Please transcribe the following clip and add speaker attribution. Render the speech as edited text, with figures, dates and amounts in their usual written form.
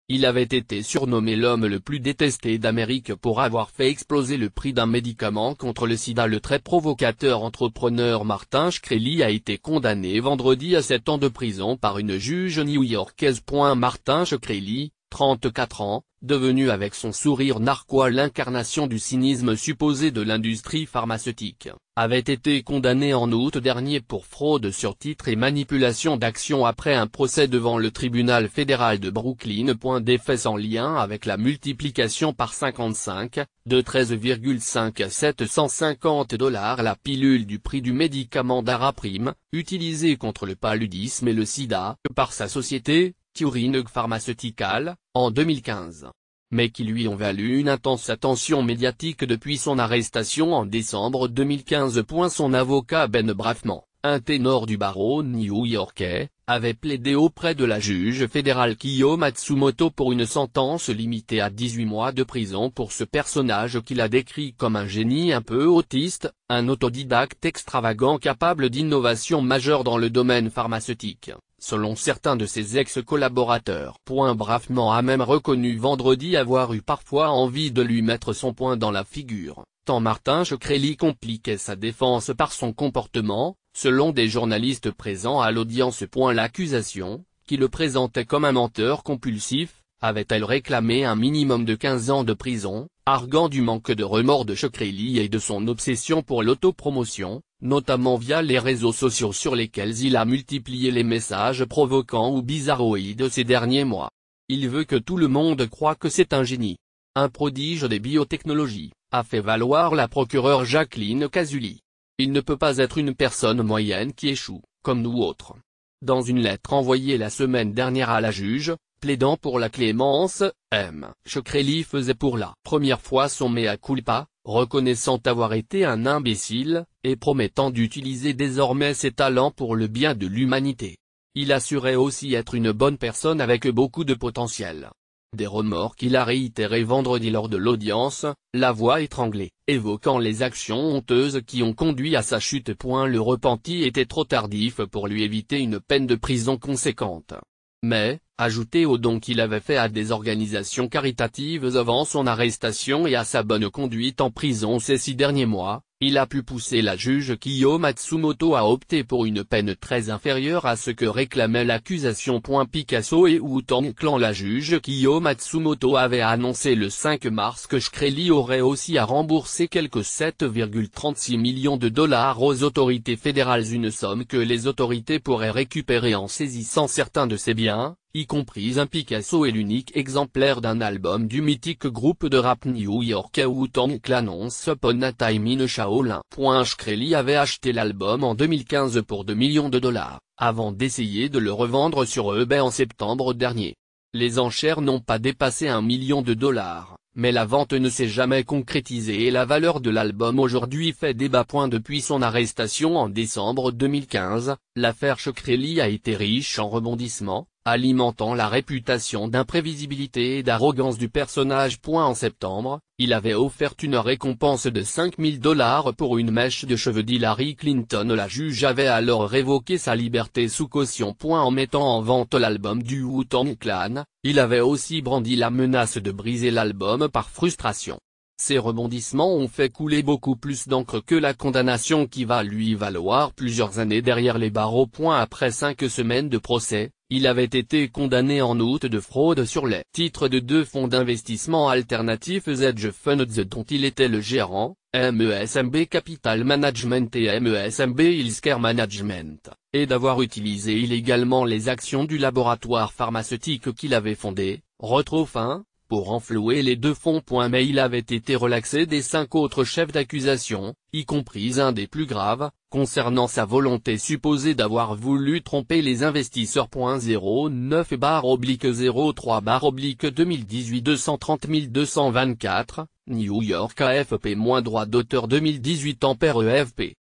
Speaker 1: Il avait été surnommé l'homme le plus détesté d'Amérique pour avoir fait exploser le prix d'un médicament contre le sida. Le très provocateur entrepreneur Martin Shkreli a été condamné vendredi à 7 ans de prison par une juge new-yorkaise. Martin Shkreli, 34 ans, devenu avec son sourire narquois l'incarnation du cynisme supposé de l'industrie pharmaceutique, avait été condamné en août dernier pour fraude sur titre et manipulation d'actions après un procès devant le tribunal fédéral de Brooklyn. Des faits en lien avec la multiplication par 55, de 13,5 à $750 la pilule du prix du médicament Daraprim, utilisé contre le paludisme et le sida, par sa société, Turing Pharmaceutical, en 2015. Mais qui lui ont valu une intense attention médiatique depuis son arrestation en décembre 2015. Son avocat Ben Brafman, un ténor du barreau new-yorkais, avait plaidé auprès de la juge fédérale Kiyo Matsumoto pour une sentence limitée à 18 mois de prison pour ce personnage qu'il a décrit comme un génie un peu autiste, un autodidacte extravagant capable d'innovation majeure dans le domaine pharmaceutique, selon certains de ses ex-collaborateurs. Brafman a même reconnu vendredi avoir eu parfois envie de lui mettre son poing dans la figure, tant Martin Shkreli compliquait sa défense par son comportement, selon des journalistes présents à l'audience. L'accusation, qui le présentait comme un menteur compulsif, avait-elle réclamé un minimum de 15 ans de prison, arguant du manque de remords de Shkreli et de son obsession pour l'autopromotion, notamment via les réseaux sociaux sur lesquels il a multiplié les messages provoquants ou bizarroïdes ces derniers mois. Il veut que tout le monde croie que c'est un génie, un prodige des biotechnologies, a fait valoir la procureure Jacqueline Casuli. Il ne peut pas être une personne moyenne qui échoue, comme nous autres. Dans une lettre envoyée la semaine dernière à la juge, plaidant pour la clémence, Shkreli faisait pour la première fois son mea culpa, reconnaissant avoir été un imbécile, et promettant d'utiliser désormais ses talents pour le bien de l'humanité. Il assurait aussi être une bonne personne avec beaucoup de potentiel. Des remords qu'il a réitérés vendredi lors de l'audience, la voix étranglée, évoquant les actions honteuses qui ont conduit à sa chute. Le repenti était trop tardif pour lui éviter une peine de prison conséquente. Mais, ajouté aux dons qu'il avait fait à des organisations caritatives avant son arrestation et à sa bonne conduite en prison ces 6 derniers mois, il a pu pousser la juge Kiyo Matsumoto à opter pour une peine très inférieure à ce que réclamait l'accusation. Picasso et Wu-Tang Clan. La juge Kiyo Matsumoto avait annoncé le 5 mars que Shkreli aurait aussi à rembourser quelque 7,36 millions de dollars aux autorités fédérales, une somme que les autorités pourraient récupérer en saisissant certains de ses biens, y compris un Picasso et l'unique exemplaire d'un album du mythique groupe de rap new-yorkais Wu-Tang Clan, Once Upon a Time in Shaolin. Shkreli avait acheté l'album en 2015 pour 2 millions de dollars, avant d'essayer de le revendre sur eBay en septembre dernier. Les enchères n'ont pas dépassé 1 million de dollars, mais la vente ne s'est jamais concrétisée et la valeur de l'album aujourd'hui fait débat. Depuis son arrestation en décembre 2015, l'affaire Shkreli a été riche en rebondissements, alimentant la réputation d'imprévisibilité et d'arrogance du personnage. En septembre, il avait offert une récompense de 5 000 $ pour une mèche de cheveux d'Hillary Clinton. La juge avait alors révoqué sa liberté sous caution. En mettant en vente l'album du Wu-Tang Clan, il avait aussi brandi la menace de briser l'album par frustration. Ces rebondissements ont fait couler beaucoup plus d'encre que la condamnation qui va lui valoir plusieurs années derrière les barreaux. Après 5 semaines de procès, il avait été condamné en août de fraude sur les titres de 2 fonds d'investissement alternatifs Hedge Funds dont il était le gérant, MESMB Capital Management et MESMB Healthcare Management, et d'avoir utilisé illégalement les actions du laboratoire pharmaceutique qu'il avait fondé, Retrophin, pour renflouer les 2 fonds. Mais il avait été relaxé des 5 autres chefs d'accusation, y compris un des plus graves, concernant sa volonté supposée d'avoir voulu tromper les investisseurs. 09/03/2018 230 224, New York AFP-droit d'auteur 2018 Ampère EFP.